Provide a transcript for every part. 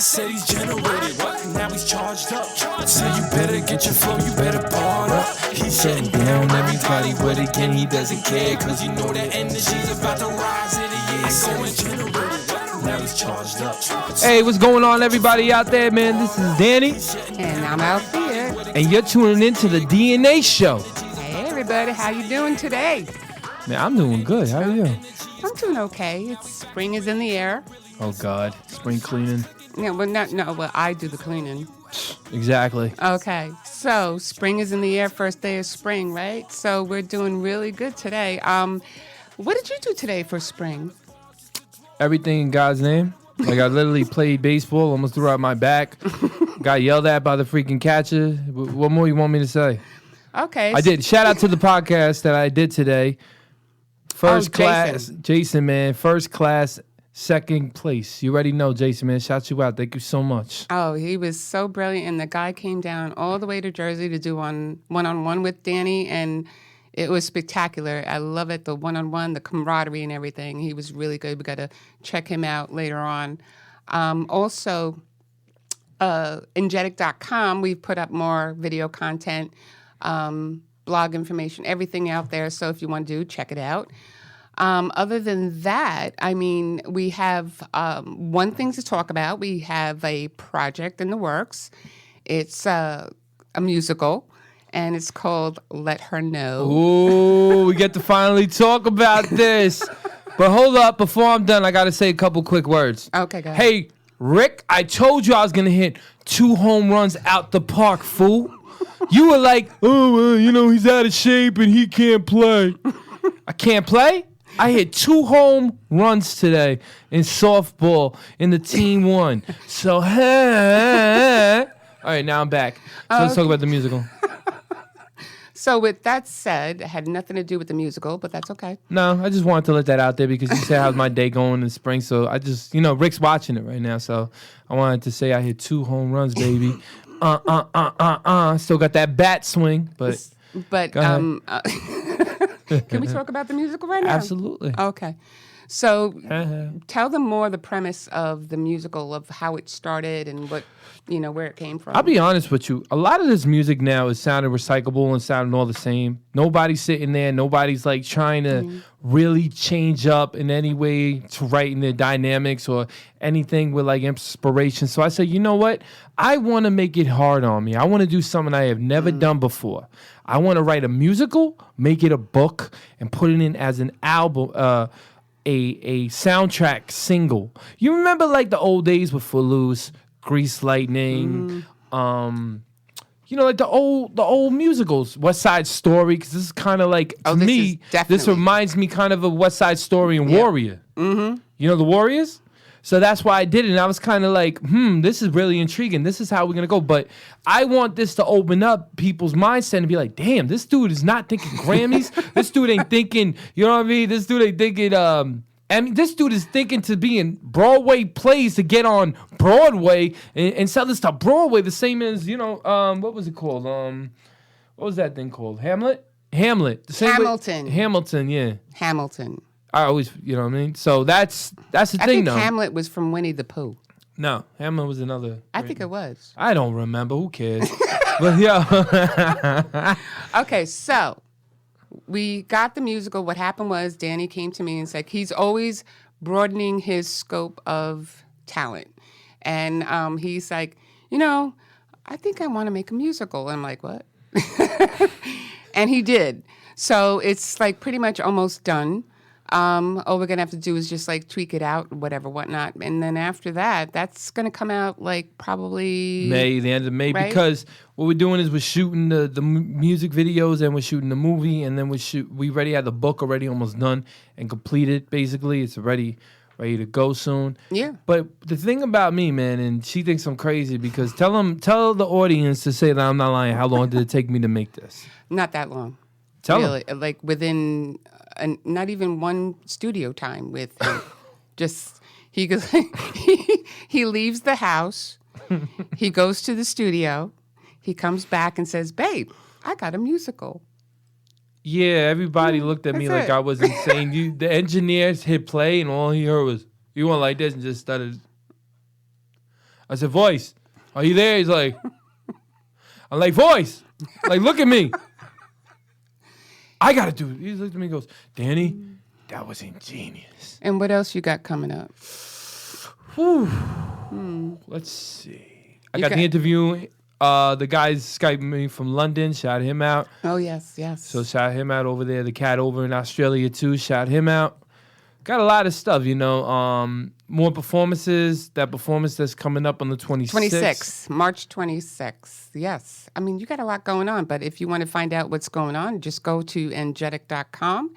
said he's generated, what? Now he's charged up. So you better get your flow, you better bar up. He's shutting down everybody, but again he doesn't care, cause you know that energy's about to rise in the year. Going generated, what? Now he's charged up. Hey, what's going on, everybody out there, man? This is Danny. And I'm Althea. And you're tuning into the DNA Show. Hey, everybody. How you doing today? Man, I'm doing good. How are you? I'm doing okay. Spring is in the air. Oh, God. Spring cleaning. Yeah, well, I do the cleaning. Exactly. Okay. So, spring is in the air, first day of spring, right? So, we're doing really good today. What did you do today for spring? Everything in God's name. Like, I literally played baseball, almost threw out my back. Got yelled at by the freaking catcher. What more you want me to say? Okay. I did. Shout out to the podcast that I did today. First class. Jason, man. First class, second place. You already know, Jason, man. Shout you out. Thank you so much. Oh, he was so brilliant. And the guy came down all the way to Jersey to do one-on-one with Danny. And it was spectacular. I love it. The one-on-one, the camaraderie and everything. He was really good. We got to check him out later on. Also, Engetic.com, we've put up more video content, blog information, everything out there. So if you want to check it out. Other than that, I mean, we have one thing to talk about. We have a project in the works. It's a musical, and it's called Let Her Know. Ooh, we get to finally talk about this. But hold up, before I'm done, I got to say a couple quick words. Okay, go ahead. Hey, Rick, I told you I was going to hit 2 home runs out the park, fool. You were like, oh, he's out of shape and he can't play. I can't play? I hit 2 home runs today in softball in the team won. So, hey. All right, now I'm back. So let's talk about the musical. So with that said, it had nothing to do with the musical, but that's okay. No, I just wanted to let that out there because you said how's my day going in spring. So I just, Rick's watching it right now. So I wanted to say I hit 2 home runs, baby. Still got that bat swing, but can we talk about the musical right now? Absolutely. Okay. So tell them more the premise of the musical, of how it started and what, where it came from. I'll be honest with you. A lot of this music now is sounding recyclable and sounding all the same. Nobody's sitting there. Nobody's like trying to really change up in any way to write in their dynamics or anything with like inspiration. So I said, you know what? I want to make it hard on me. I want to do something I have never done before. I want to write a musical, make it a book, and put it in as an album, a soundtrack single. You remember like the old days with Footloose, Grease Lightning, like the old musicals, West Side Story, because this is kind of like, to me, this reminds me kind of West Side Story and Warrior. Mm-hmm. You know the Warriors? So that's why I did it, and I was kind of like, this is really intriguing. This is how we're going to go. But I want this to open up people's mindset and be like, damn, this dude is not thinking Grammys. This dude ain't thinking, you know what I mean? This dude ain't thinking, this dude is thinking to be in Broadway plays to get on Broadway and sell this to Broadway, the same as, what was it called? What was that thing called? Hamlet? The same Hamilton. Hamilton, yeah. Hamilton. I always, you know what I mean? So that's the thing, I think though. Hamlet was from Winnie the Pooh. No, Hamlet was another. I think it was. I don't remember. Who cares? But yeah. Okay, so we got the musical. What happened was Danny came to me and said he's always broadening his scope of talent. And he's like, I think I want to make a musical. And I'm like, what? And he did. So it's like pretty much almost done. All we're going to have to do is just like tweak it out, whatnot. And then after that, that's going to come out like probably the end of May, right? Because what we're doing is we're shooting the music videos and we're shooting the movie, and then we already have the book already almost done and completed, basically. It's ready to go soon. Yeah. But the thing about me, man, and she thinks I'm crazy because tell the audience to say that I'm not lying. How long did it take me to make this? Not that long. Tell really, them. like within not even one studio time with him. Just he goes, he leaves the house, he goes to the studio, he comes back and says, "Babe, I got a musical." Yeah, everybody looked at me like I was insane. The engineers hit play and all he heard was, "You went like this," and just started. I said, Voice, are you there? He's like, I'm like, Voice, like, look at me. I got to do it. He looked at me and goes, Danny, that was ingenious. And what else you got coming up? Whew. Let's see. I got the interview. The guys Skyped me from London. Shout him out. Oh, yes, yes. So shout him out over there. The cat over in Australia, too. Shout him out. Got a lot of stuff, you know. More performances. That performance that's coming up on the 26th. March 26th. Yes. I mean, you got a lot going on. But if you want to find out what's going on, just go to energetic.com.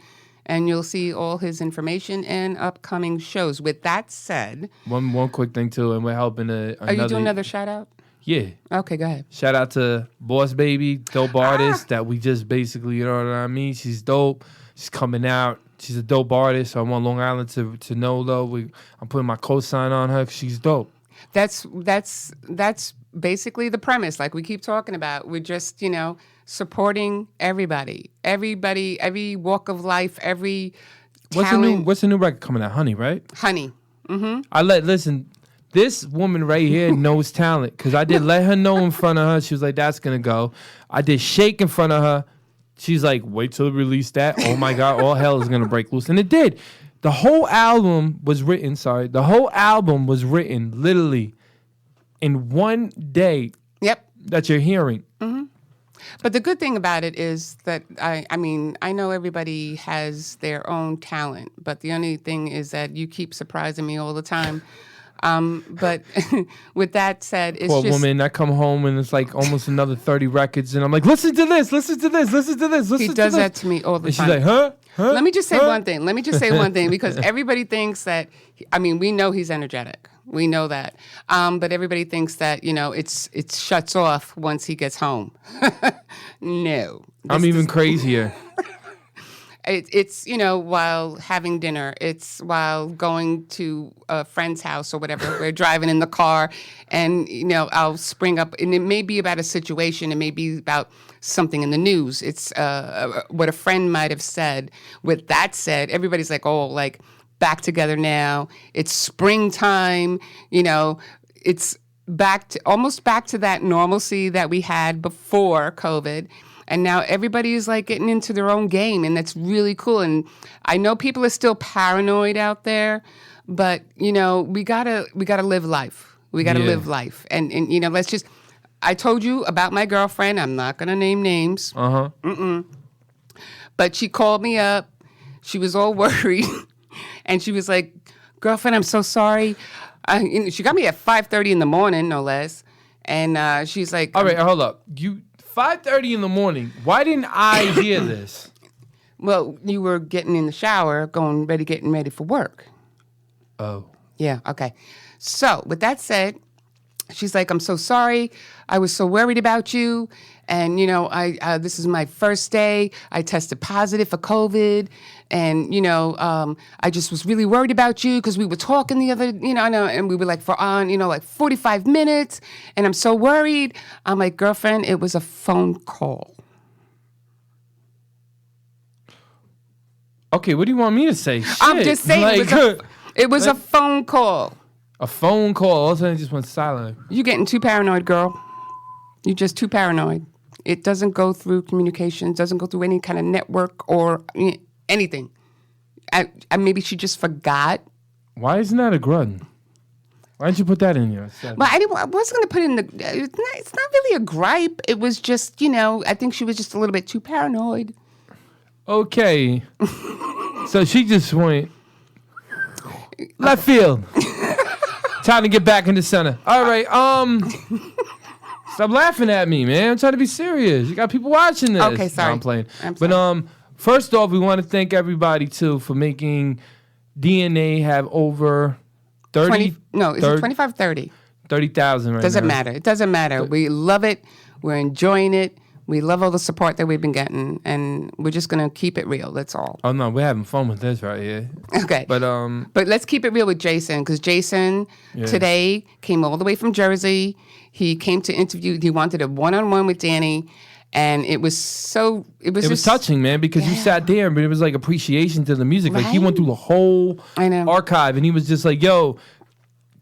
And you'll see all his information and upcoming shows. With that said... One quick thing, too, and we're helping another... Are you doing another shout-out? Yeah. Okay, go ahead. Shout out to Boss Baby, dope artist that we just basically, you know what I mean? She's dope. She's coming out. She's a dope artist. So I want Long Island to know, though. I'm putting my cosign on her 'cause she's dope. That's basically the premise, like we keep talking about. We're just, you know, supporting everybody, every walk of life, every talent. What's the new record coming out? Honey, right? Honey. Mm-hmm. Listen, this woman right here knows talent because I did Let Her Know in front of her. She was like, that's going to go. I did Shake in front of her. She's like, wait till we release that. Oh, my God, all hell is going to break loose. And it did. The whole album was written, literally in one day. Yep. That you're hearing. Mm-hmm. But the good thing about it is that, I mean, I know everybody has their own talent, but the only thing is that you keep surprising me all the time. But with that said, it's Poor just... woman, I come home and it's like almost another 30 records, and I'm like, listen to this. He does that to me all the time. And she's like, huh? Let me just say one thing, because everybody thinks that, I mean, we know he's energetic. We know that. But everybody thinks that, you know, it shuts off once he gets home. No. I'm even crazier. It's, you know, while having dinner. It's while going to a friend's house or whatever. We're driving in the car and, you know, I'll spring up. And it may be about a situation. It may be about something in the news. It's what a friend might have said. With that said, everybody's like, oh, like, back together now. It's springtime. You know, it's almost back to that normalcy that we had before COVID. And now everybody is like getting into their own game, and that's really cool. And I know people are still paranoid out there, but you know, we gotta live life. We gotta live life. And you know, I told you about my girlfriend. I'm not gonna name names. But she called me up. She was all worried, and she was like, "Girlfriend, I'm so sorry." She got me at 5:30 in the morning, no less. And she's like, "All right, hold up. 5:30 in the morning. Why didn't I hear this?" Well, you were getting in the shower, getting ready for work. Oh. Yeah, okay. So, with that said, she's like, "I'm so sorry. I was so worried about you. And, you know, this is my first day. I tested positive for COVID. And, you know, I just was really worried about you because we were talking the other, you know, and we were like like 45 minutes. And I'm so worried." I'm like, "Girlfriend, it was a phone call." Okay, what do you want me to say? Shit. I'm just saying, like, it was a phone call. A phone call. All of a sudden it just went silent. You're getting too paranoid, girl. You're just too paranoid. It doesn't go through communication. It doesn't go through any kind of network or anything. Maybe she just forgot. Why isn't that a grunt? Why didn't you put that in here? Well, I wasn't going to put in it's not really a gripe. It was just, you know, I think she was just a little bit too paranoid. Okay. So she just went left field. Time to get back in the center. All right. Stop laughing at me, man. I'm trying to be serious. You got people watching this. Okay, sorry. No, I'm playing. I'm sorry. But first off, we want to thank everybody too for making DNA have over 30. Is it 25, 30? 30,000 right Doesn't now. matter. It doesn't matter. We love it. We're enjoying it. We love all the support that we've been getting, and we're just gonna keep it real. That's all. Oh no, we're having fun with this right here. Okay. But let's keep it real with Jason, because Jason today came all the way from Jersey. He came to interview. He wanted a one-on-one with Danny, and it was touching, man, because you sat there, but it was like appreciation to the music. Like he went through the whole archive, and he was just like, "Yo,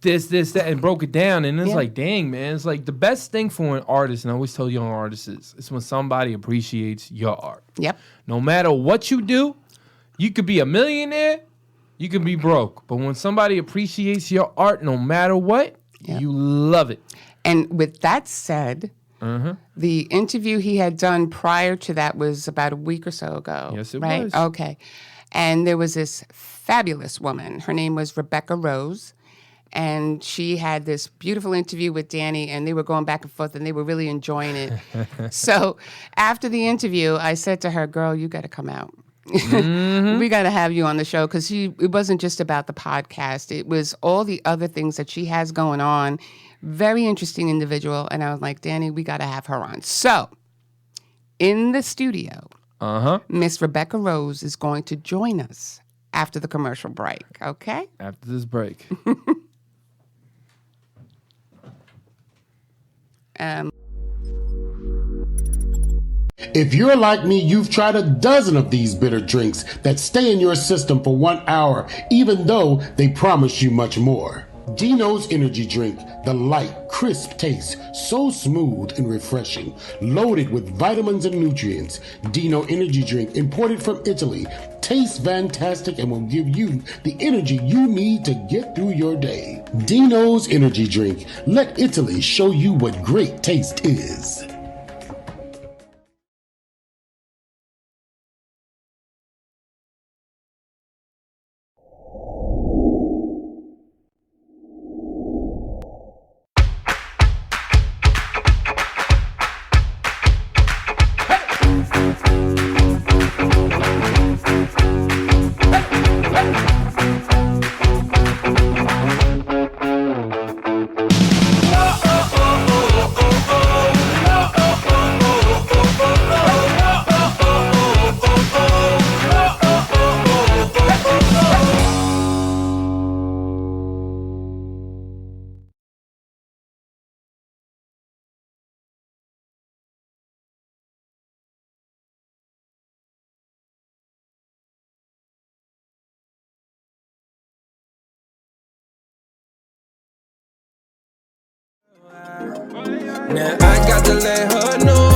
this, that, and broke it down. And it's Yeah. like, dang, man. It's like the best thing for an artist, and I always tell young artists is when somebody appreciates your art. Yep. No matter what you do, you could be a millionaire, you could be broke. But when somebody appreciates your art, no matter what, you love it. And with that said, the interview he had done prior to that was about a week or so ago. Yes, it right? was. Okay. And there was this fabulous woman. Her name was Becca Rose. And she had this beautiful interview with Danny, and they were going back and forth, and they were really enjoying it. So after the interview, I said to her, girl, you got to come out. We got to have you on the show, because it wasn't just about the podcast. It was all the other things that she has going on. Very interesting individual. And I was like, Danny, we got to have her on. So in the studio, Miss Becca Rose is going to join us after the commercial break. Okay? After this break. If you're like me, you've tried a dozen of these bitter drinks that stay in your system for 1 hour, even though they promise you much more. Dino's Energy Drink, the light, crisp taste, so smooth and refreshing, loaded with vitamins and nutrients. Dino Energy Drink, imported from Italy, tastes fantastic and will give you the energy you need to get through your day. Dino's Energy Drink, let Italy show you what great taste is. Now I got to let her know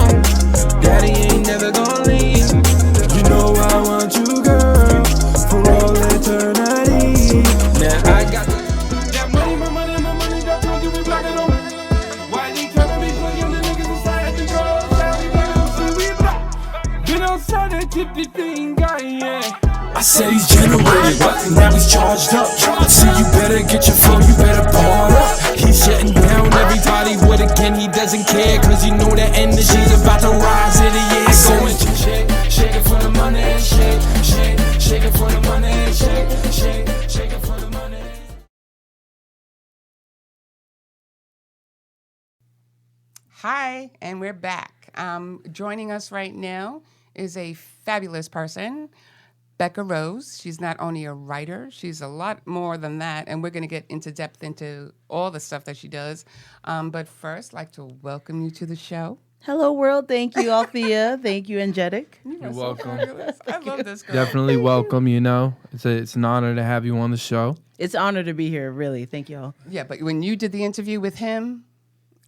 Daddy ain't never gonna leave. You know I want you, girl, for all eternity. Now I got that money, my money, my money, that's what you be blocking on. Why they tryna be playing the niggas inside the girls? Been outside that tippy thing, guy, yeah. I said he's generated, now he's charged up. So you better get your flow, you better bar up. He's shutting down everybody with again, he doesn't care, cause you know that energy's about to rise in the air. Going shake it for the money, shake it for the money, shake it for the money. Hi, and we're back. Joining us right now is a fabulous person, Becca Rose. She's not only a writer, she's a lot more than that, and we're going to get into depth into all the stuff that she does. But first, I'd like to welcome you to the show. Hello, world. Thank you, Althea. Thank you, Angelic. You're welcome. I love this girl. Definitely welcome, you know. It's an honor to have you on the show. It's an honor to be here, really. Thank you all. Yeah, but when you did the interview with him,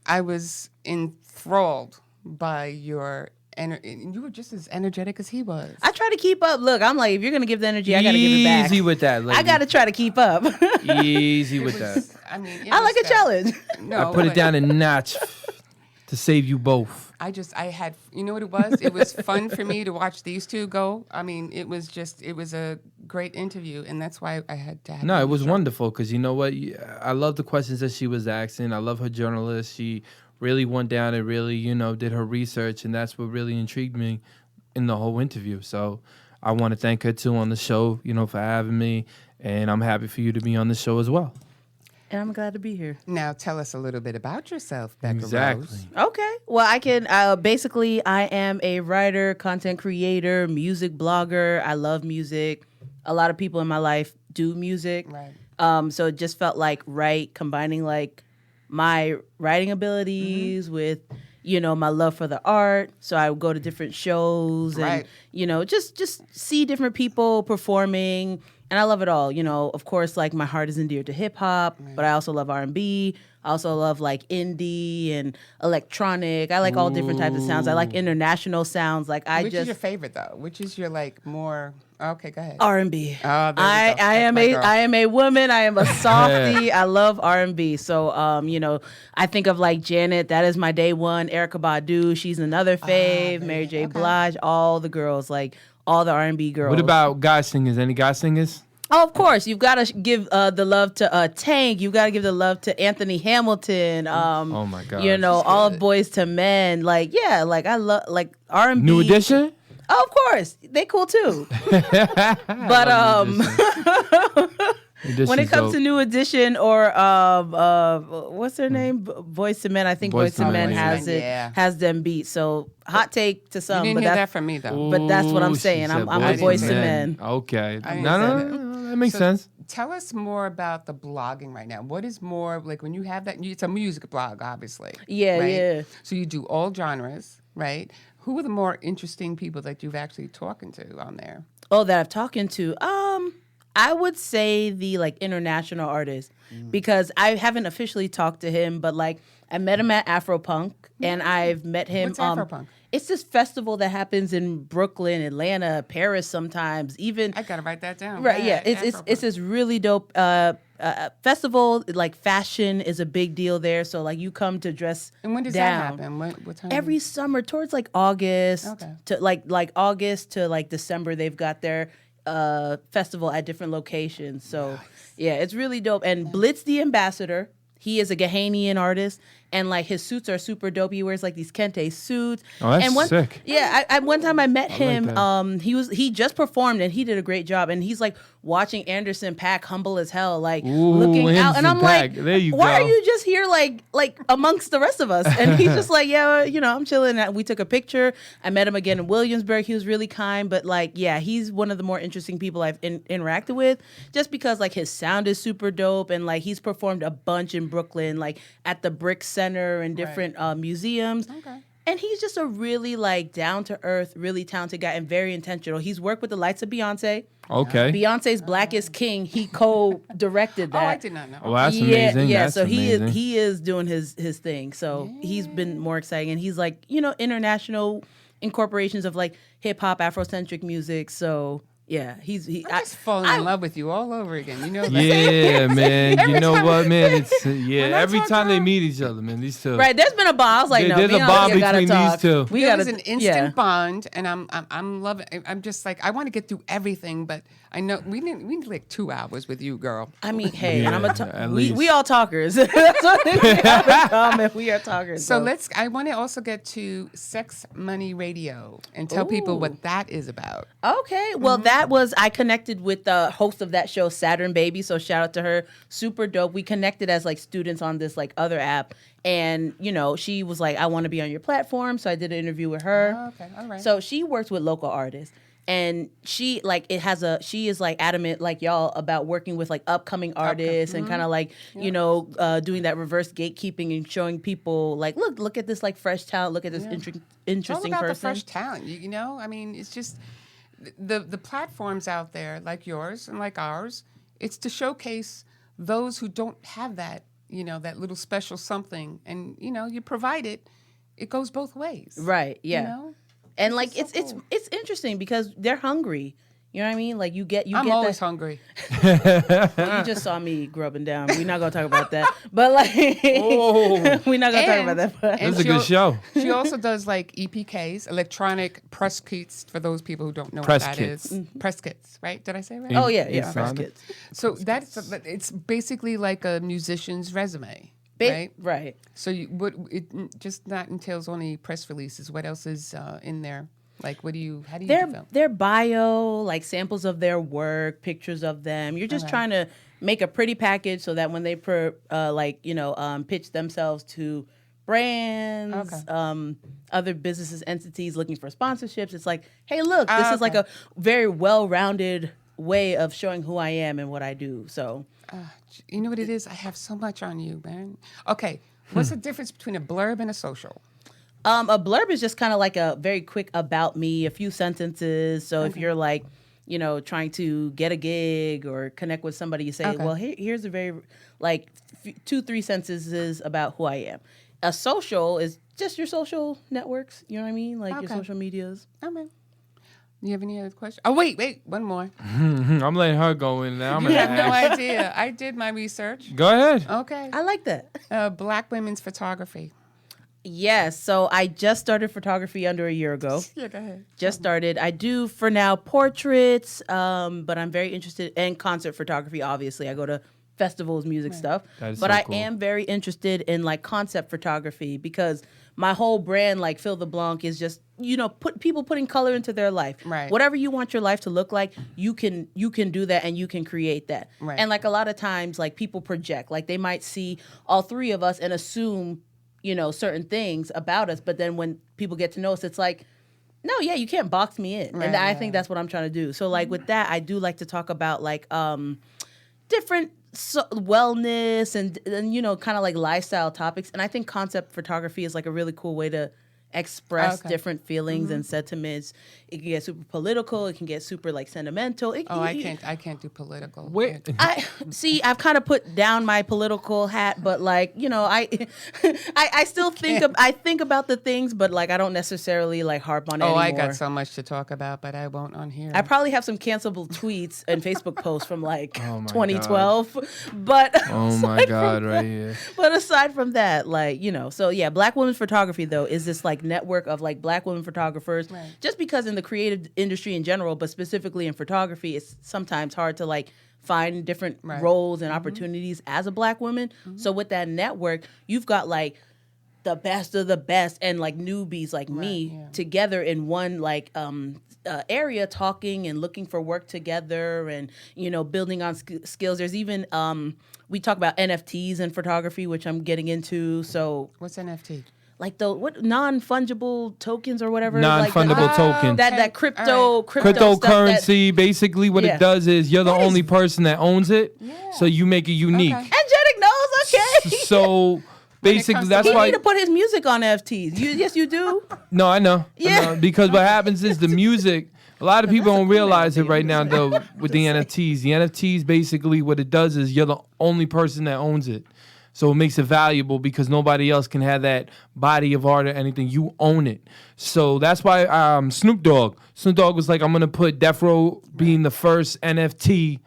I was enthralled by your energy. You were just as energetic as he was. I try to keep up. Look, I'm like, if you're going to give the energy, I got to give it back. Easy with that, lady. I got to try to keep up. Easy with that. I mean, I like a challenge. No, I put it but down a notch to save you both. I had, you know what it was? It was fun for me to watch these two go. I mean, it was a great interview, and that's why I had to have No, you it on was the show. wonderful because you know what? I love the questions that she was asking. I love her journalist. She really went down and really, you know, did her research, and that's what really intrigued me in the whole interview. So I want to thank her too on the show, you know, for having me, and I'm happy for you to be on the show as well. And I'm glad to be here. Now, tell us a little bit about yourself, Becca Exactly. Rose. Okay. Well, I can basically, I am a writer, content creator, music blogger. I love music. A lot of people in my life do music. Right. So it just felt like combining like my writing abilities with, my love for the art. So I would go to different shows and, Right. just see different people performing. And I love it all. Of course, like my heart is endeared to hip hop, but I also love R&B. I also love like indie and electronic. I like all different types of sounds. I like international sounds. Like Which is your favorite though? Which is your like more? Okay, go ahead. R&B. Oh, there we go. I That's am my girl. I am a woman. I am a softie. I love R&B. So I think of like Janet. That is my day one. Erykah Badu. She's another fave. Mary J. Blige. All the girls. Like all the R&B girls. What about guy singers? Any guy singers? Oh, of course, you've got to give the love to Tank. You've got to give the love to Anthony Hamilton. Oh my God! All of Boys to Men. Like, yeah, like I love like R&B. New Edition. Oh, of course, they cool too. But when it comes to New Edition or what's their name, Boys to Men, I think Boys to Men has them beat. So hot take to some, You didn't but hear that's that from me though. But that's what I'm Ooh, saying. she I'm said a Boys to to Men. Okay. I didn't No, say that makes sense. Tell us more about the blogging right now. What is more like when you have that? It's a music blog, obviously. Yeah, right? yeah. So you do all genres, right? Who are the more interesting people that you've actually talking to on there? Oh, that I've talking to. I would say the like international artist because I haven't officially talked to him, but like I met him at Afropunk and I've met him. What's Afropunk? It's this festival that happens in Brooklyn, Atlanta, Paris sometimes. Even I gotta write that down. right, yeah. Right, It's this really dope festival. Like fashion is a big deal there, so like you come to dress. And when does down. that happen? What time? Every summer towards like August Okay. to like August to like December, they've got their festival at different locations. So yeah, it's really dope. And Blitz the Ambassador, he is a Ghanaian artist, and like his suits are super dope. He wears like these kente suits. Oh, that's and sick. Yeah, I one time I met him. that. He just performed and he did a great job. And he's like watching Anderson .Paak humble as hell, like Ooh, looking out. And Anderson I'm like, .Paak. There you why go. are you just here like amongst the rest of us? And he's just like, yeah, I'm chilling. And we took a picture. I met him again in Williamsburg. He was really kind, but like, yeah, he's one of the more interesting people I've interacted with, just because like his sound is super dope, and like he's performed a bunch in Brooklyn, like at the Brick Center and different museums. Okay. And he's just a really like down to earth, really talented guy and very intentional. He's worked with the likes of Beyonce. Okay. Beyonce's Black is King. He co-directed that. Oh, I did not know. Well, that's Yeah, amazing. yeah. That's So amazing. he is doing his thing. So he's been more exciting, and he's like international incorporations of like hip hop, Afrocentric music. So yeah, I'm just falling in love with you all over again. You know that? Yeah, man. You know time- what, man? It's When I every talk time they about- meet each other, man. These two. right. There's been a bond. I was like, no, There's me a and bond Olivia gotta between these talk. two. We There gotta was an instant yeah. bond, and I'm loving. I'm just like I want to get through everything, but I know we need like 2 hours with you, girl. I mean, hey, Yeah, I'm at we least. all talkers. That's what we have in common. We are talkers. So I want to also get to Sex Money Radio and tell people what that is about. Okay. Well, that was, I connected with the host of that show, Saturn Baby. So shout out to her. Super dope. We connected as like students on this like other app. And, she was like, I want to be on your platform. So I did an interview with her. Oh, okay. All right. So she works with local artists. And she is like adamant like y'all about working with like upcoming artists and kind of like, doing that reverse gatekeeping and showing people like, look at this like fresh talent. Look at this It's all interesting about person. the fresh talent. You know, I mean, it's just the platforms out there like yours and like ours. It's to showcase those who don't have that, that little special something, and you provide it. It goes both ways. Right. Yeah. You know? And like so cool. it's interesting because they're hungry. You know what I mean? Like you I'm get always that. hungry. Well, you just saw me grubbing down. We're not gonna talk about that. But like we're not gonna talk about that. But This is a good show. She also does like EPKs, electronic press kits, for those people who don't know Press what that kits. is. Press kits, right? Did I say it right? oh yeah, It's fresh on it. kids. So it's basically like a musician's resume, right? Right. So it just not entails only press releases. What else is in there? Like, how do you do film? Their bio, like samples of their work, pictures of them. You're just trying to make a pretty package so that when they pitch themselves to brands, other businesses, entities looking for sponsorships, it's like, hey, look, this is like a very well-rounded way of showing who I am and what I do. So, You know what it is? I have so much on you, man. Okay, what's the difference between a blurb and a social? A blurb is just kind of like a very quick about me, a few sentences. So if you're like, trying to get a gig or connect with somebody, you say, well, here's a very, like, 2-3 sentences about who I am. A social is just your social networks. You know what I mean? Like your social medias. Okay. You have any other questions? Oh, wait, one more. I'm letting her go in now. I'm You gonna have no ask. idea. I did my research. Go ahead. Okay. I like that. Black women's photography. Yes. So I just started photography under a year ago. Yeah, go ahead. Just started. I do for now portraits, but I'm very interested in concert photography. Obviously, I go to festivals, music stuff. That is But so I cool. am very interested in like concept photography because my whole brand, like Phil the Blanc, is just people putting color into their life. Right. Whatever you want your life to look like, you can do that and you can create that. Right. And like a lot of times, like people project, like they might see all three of us and assume certain things about us, but then when people get to know us, it's like, no, yeah, you can't box me in. Right, and I think that's what I'm trying to do. So like with that, I do like to talk about like different wellness and kind of like lifestyle topics. And I think concept photography is like a really cool way to express different feelings and sentiments. It can get super political. It can get super like sentimental. I can't do political. Wait. I see. I've kind of put down my political hat, but like I still think about the things, but like I don't necessarily like harp on it anymore. I got so much to talk about, but I won't on here. I probably have some cancelable tweets and Facebook posts from like Oh my 2012, but Oh my God, right here. But aside from that, like so yeah, Black women's photography though is this like network of like Black women photographers. Right. Just because in the creative industry in general, but specifically in photography, it's sometimes hard to like find different roles and opportunities as a Black woman. So with that network, you've got like the best of the best and like newbies like me together in one like area talking and looking for work together and building on skills. There's even we talk about NFTs in photography, which I'm getting into. So What's NFT? like the non-fungible tokens or whatever. Non-fungible like token. That crypto Cryptocurrency, basically what Yeah. it does is you're the That is- only person that owns it, so you make it unique. Okay. Angelic knows, okay. So basically comes to that's He why need to put his music on NFTs. Yes, you do. No, I know. Yeah. I know. Because what happens is the music, a lot of people don't realize it right now, though, with the NFTs. The NFTs, basically, what it does is you're the only person that owns it. So it makes it valuable because nobody else can have that body of art or anything. You own it. So that's why Snoop Dogg was like, I'm going to put Death Row being the first NFT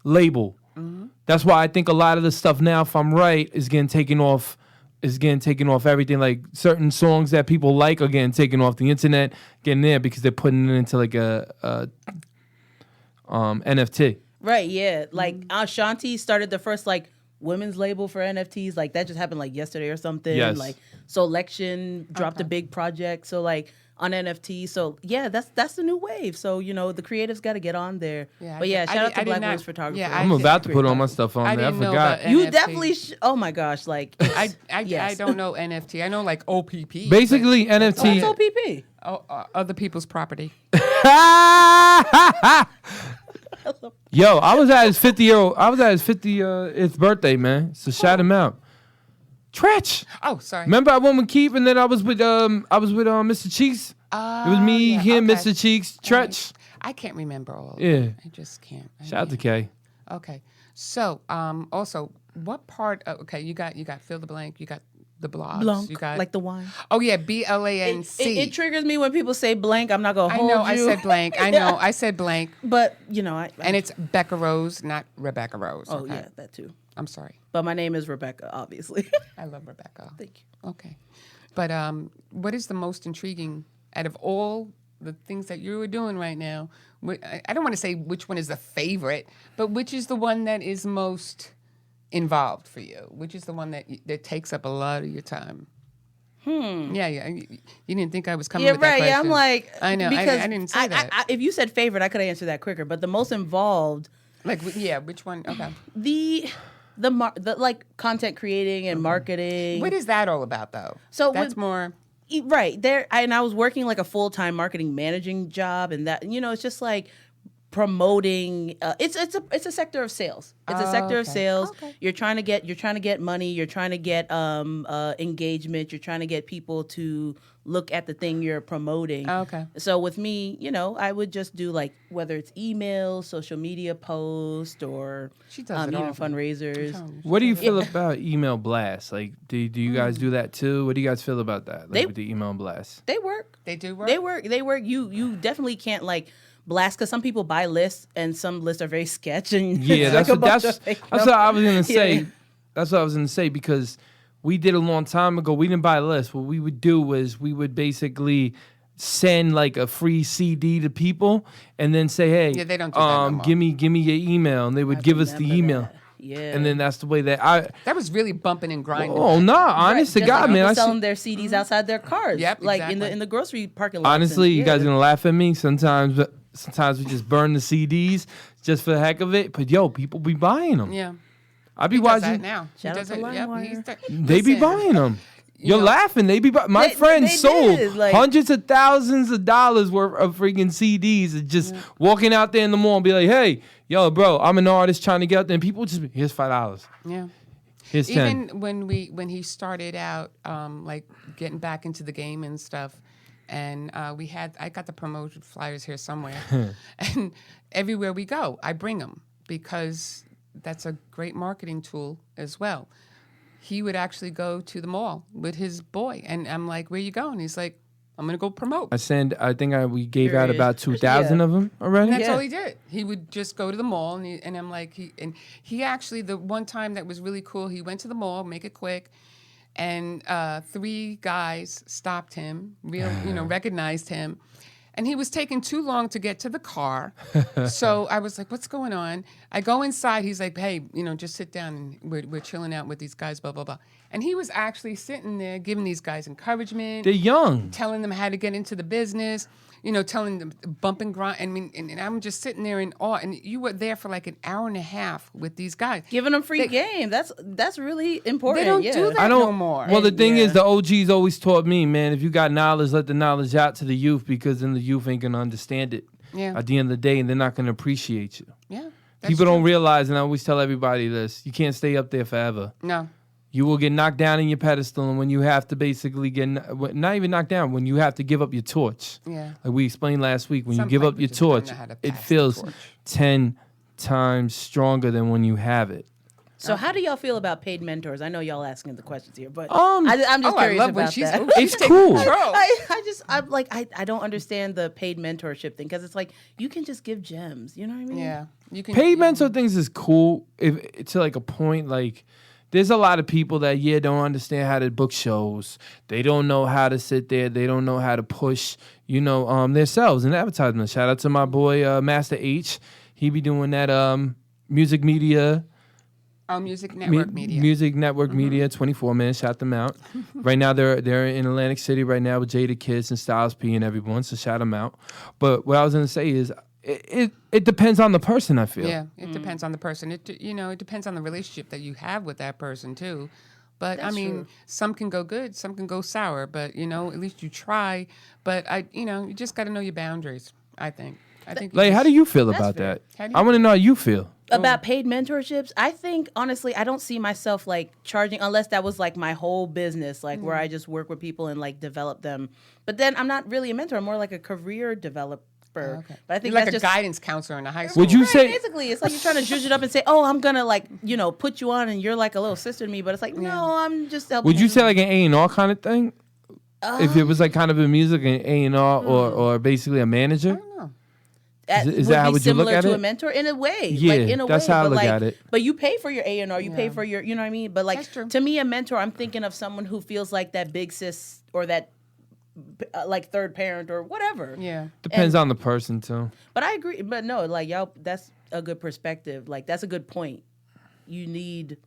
label. Mm-hmm. That's why I think a lot of the stuff now, if I'm right, is getting taken off everything. Like certain songs that people like are getting taken off the internet, getting there because they're putting it into like a NFT. Right, yeah. Like Ashanti started the first like women's label for NFTs. Like that just happened like yesterday or something. Yes. Like Selection dropped a big project. So like on NFT. So yeah, that's the new wave. So the creatives got to get on there. Yeah, But yeah, shout out to did Black not- women's photography. yeah, I'm about to put all my stuff on I there. I didn't know forgot. about You NFT. definitely. Oh my gosh! Like I Yes. don't know NFT. I know like OPP. Basically, What's NFT. OPP? Other people's property. Yo, I was at his 50th birthday, man. So shout him out. Tretch. Oh, sorry. Remember I went with Keith and then I was with Mr. Cheeks. It was me, yeah, him, okay. Mr. Cheeks, Tretch. I can't remember all of Yeah. it. I just can't. Shout out to Kay. Okay. So, also, what part of, okay, you got fill the blank, you got the blogs, Blanc, you got like the wine. Oh yeah, BLANC. It triggers me when people say blank. I'm not gonna I hold know, you. I said blank. I know, I said blank. But And it's Becca Rose, not Rebecca Rose. oh okay? yeah, that too. I'm sorry. But my name is Rebecca, obviously. I love Rebecca. Thank you. Okay. But what is the most intriguing out of all the things that you are doing right now? I don't want to say which one is the favorite, but which is the one that is most involved for you? Which is the one that takes up a lot of your time? Yeah. You didn't think I was coming with that question. Yeah, I'm like, I know. because I didn't say that. if you said favorite, I could answer that quicker. But the most involved, which one? Okay. the like content creating and marketing. What is that all about, though? So that's more. Right there, and I was working like a full-time marketing managing job, and that it's just like promoting. It's a sector of sales. It's a sector of sales. Okay. You're trying to get money. You're trying to get engagement. You're trying to get people to look at the thing you're promoting. Okay. So with me, I would just do like whether it's email, social media post, or She does it even all. fundraisers. What do you feel about email blasts? Like, do you guys do that too? What do you guys feel about that? Like with the email blasts? They work. They do work? They work. You definitely can't like blast because some people buy lists and some lists are very sketch and Yeah, it's like that's what I was gonna say. Yeah. That's what I was gonna say because we did a long time ago. We didn't buy lists. What we would do was we would basically send like a free CD to people and then say, hey, Yeah, they don't do that no more. give me your email, and they would give us the remember email. that. Yeah. And then that's the way that I. That was really bumping and grinding. Oh no, honest to Just God, like man. people I selling see, their CDs outside their cars. Yep, like exactly. in the grocery parking lot. honestly, you guys are gonna laugh at me. Sometimes we just burn the CDs just for the heck of it. But yo, people be buying them. Yeah. I be He does that watching. now. He Shout out does to it. Yep, LimeWire. he's They be listen, buying them. You're know- laughing. They be my They friends sold did, like- hundreds of thousands of dollars worth of freaking CDs and just walking out there in the mall and be like, hey, yo, bro, I'm an artist trying to get out there. And people just here's $5. Yeah. Here's 10. Even when he started out, like getting back into the game and stuff, and I got the promotion flyers here somewhere, and everywhere we go, I bring them because that's a great marketing tool as well. He would actually go to the mall with his boy, and I'm like, "Where you going?" He's like, "I'm gonna go promote." I think we gave out Period. about 2,000 Yeah. of them already. That's Yeah. all he did. He would just go to the mall, and I'm like, he actually, the one time that was really cool, he went to the mall, make it quick, and 3 guys stopped him, recognized him, and he was taking too long to get to the car. So I was like, what's going on? I go inside. He's like, hey, just sit down, and we're chilling out with these guys, blah, blah, blah. And he was actually sitting there giving these guys encouragement. They're young. Telling them how to get into the business, telling them bump and grind. I mean, and I'm just sitting there in awe. And you were there for like an hour and a half with these guys. Giving them free game. That's really important. They don't yeah. do that I don't no more. Well, the thing Yeah. is, the OGs always taught me, man, if you got knowledge, let the knowledge out to the youth because then the youth ain't gonna understand it. Yeah. At the end of the day, and they're not gonna appreciate you. Yeah. that's People don't true. realize, and I always tell everybody this: you can't stay up there forever. No. You will get knocked down in your pedestal, and when you have to basically not even knocked down, when you have to give up your torch. Yeah. Like we explained last week, when Some you give up people your just don't torch, know how to it pass the feels torch. 10 times stronger than when you have it. So how do y'all feel about paid mentors? I know y'all asking the questions here, but Um, I'm just Oh, I curious love when about she's, that. she's It's taking cool. control. I don't understand the paid mentorship thing because it's like you can just give gems. You know what I mean? Yeah. You can Paid mentor things is cool if to like a point. Like there's a lot of people that don't understand how to book shows. They don't know how to sit there. They don't know how to push themselves in advertisement. Shout out to my boy Master H. He be doing that music media. Oh, Music Network Media. Music Network Media, 24 minutes, shout them out. Right now, they're in Atlantic City right now with Jada Kids and Styles P and everyone, so shout them out. But what I was going to say is, it depends on the person, I feel. Yeah, it depends on the person. It depends on the relationship that you have with that person too. But I mean, true. some can go good, some can go sour. But at least you try. But you just got to know your boundaries. I think. Like, how do you feel about fair. that? How do you I want to know how you feel. About paid mentorships, I think honestly, I don't see myself like charging unless that was like my whole business, like where I just work with people and like develop them. But then I'm not really a mentor; I'm more like a career developer. Okay. But I think You're like that's a just guidance counselor in a high school. Would you Right, say? basically it's like you're trying to zhuzh it up and say, "Oh, I'm gonna like put you on, and you're like a little sister to me." But it's like, no, I'm just helping. Would you say like an A&R kind of thing? If it was like kind of a music and A&R or basically a manager? I don't know. Is that how would you look similar at to it? a mentor in a way? Yeah, like, in a that's way, how I but look like, at it. But you pay for your A&R, you pay for your, you know what I mean? But like That's true. to me, a mentor, I'm thinking of someone who feels like that big sis or that like third parent or whatever. Yeah. Depends on the person too. But I agree. But no, like y'all, that's a good perspective. Like that's a good point. You need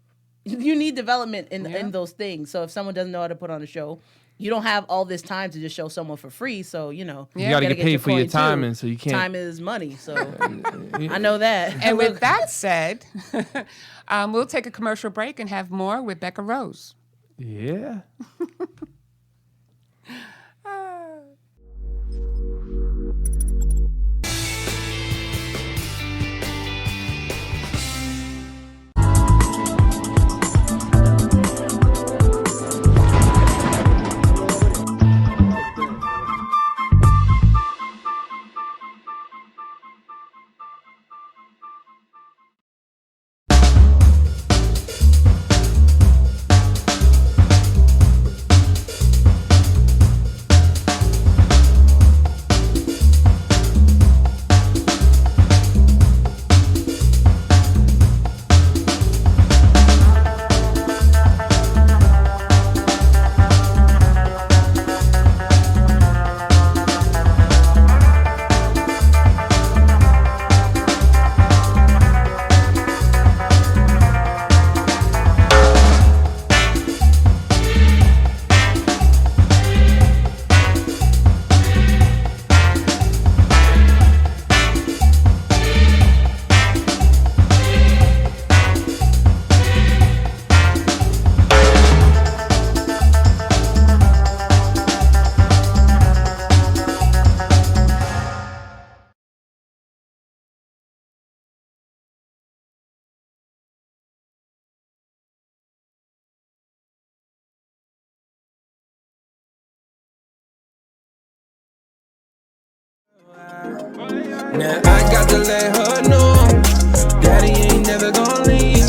development in those things. So if someone doesn't know how to put on a show, you don't have all this time to just show someone for free. So You you gotta get paid for your coin, too. time, and so you can't. Time is money. So I know that. And with that said, we'll take a commercial break and have more with Becca Rose. Yeah. Now I got to let her know, Daddy ain't never gonna leave.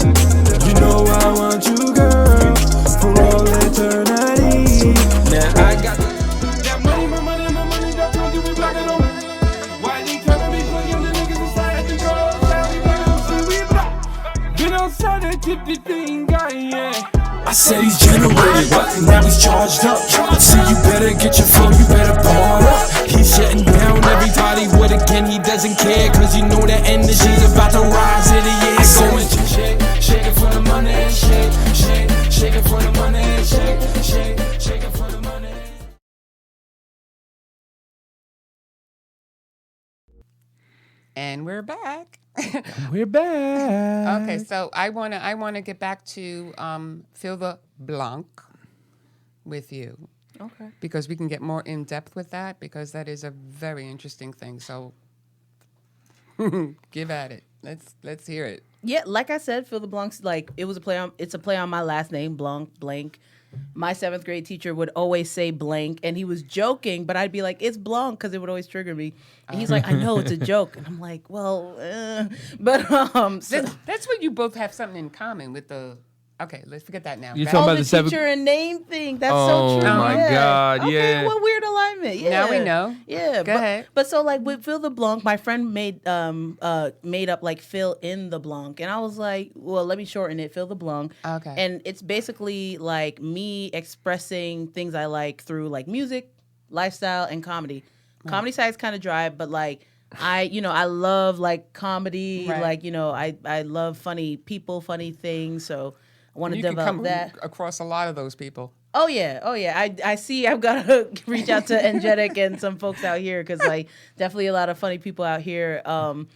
You know I want you, girl, for all eternity. Now I got that money, my money, my money, that's what you be blocking on. Why they tryna be playing the niggas inside the girl? Been outside that gypsy thing, guy, yeah. I said he's generated, what? Now he's charged up. So you better get your flow, you better bar up. He's shutting down everybody with again, he doesn't care. Cause you know that energy's about to rise in the air. Going shake it for the money, shake it for the money, shake it for the money. And we're back. We're back. Okay, so I wanna get back to Fill the Blanc with you. Okay. Because we can get more in depth with that, because that is a very interesting thing. So give at it. Let's hear it. Yeah, like I said, Phil the Blanc's like it's a play on my last name, Blanc. My 7th grade teacher would always say blank, and he was joking, but I'd be like, it's Blanc, because it would always trigger me. And he's like, I know it's a joke, and I'm like, well, but so, That's what you both have something in common with the. Okay, let's forget that now. You Back- talking about the the seventh- teacher and name thing. That's Oh, so true. my yeah. God, Okay, yeah. what weird alignment. Yeah. Now we know. Yeah. Go ahead. But so like with Fill the Blanc, my friend made up like fill in the blanc, and I was like, well, let me shorten it, Fill the Blanc. Okay. And it's basically like me expressing things I like through like music, lifestyle, and comedy. Comedy side's kind of dry, but like I love like comedy, Right. like I love funny people, funny things, so I want to You can develop come that. across a lot of those people. Oh yeah. I see. I've got to reach out to Energetic and some folks out here, because like definitely a lot of funny people out here. And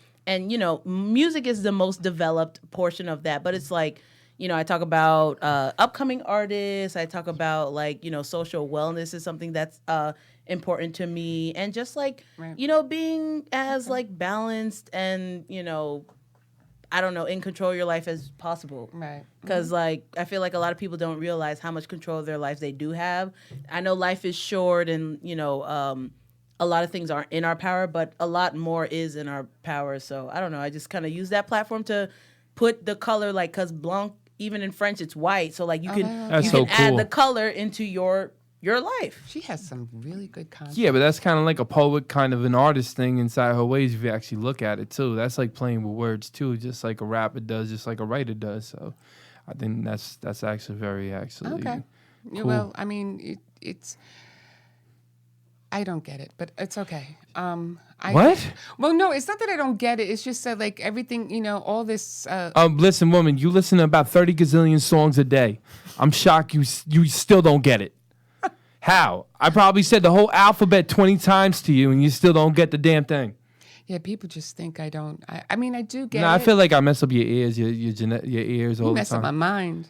music is the most developed portion of that. But it's like, I talk about upcoming artists. I talk about like social wellness is something that's important to me, and just like Right. being as like balanced and I don't know, in control of your life as possible. Right. Because, like, I feel like a lot of people don't realize how much control of their lives they do have. I know life is short and, a lot of things aren't in our power, but a lot more is in our power. So, I don't know. I just kind of use that platform to put the color, like, because blanc, even in French, it's white. So, like, you can, That's you so can add cool. the color into your life. She has some really good content. Yeah, but that's kind of like a poet, kind of an artist thing inside her ways if you actually look at it, too. That's like playing with words, too, just like a rapper does, just like a writer does. So I think that's actually very, actually Okay. cool. Well, I mean, it's. I don't get it, but it's okay. What? Well, no, it's not that I don't get it. It's just that, like, everything, all this. Listen, woman, you listen to about 30 gazillion songs a day. I'm shocked you still don't get it. How? I probably said the whole alphabet 20 times to you, and you still don't get the damn thing. Yeah, people just think I don't. I mean, I do get it. I feel like I mess up your ears, your ears all You the mess up my time. mind.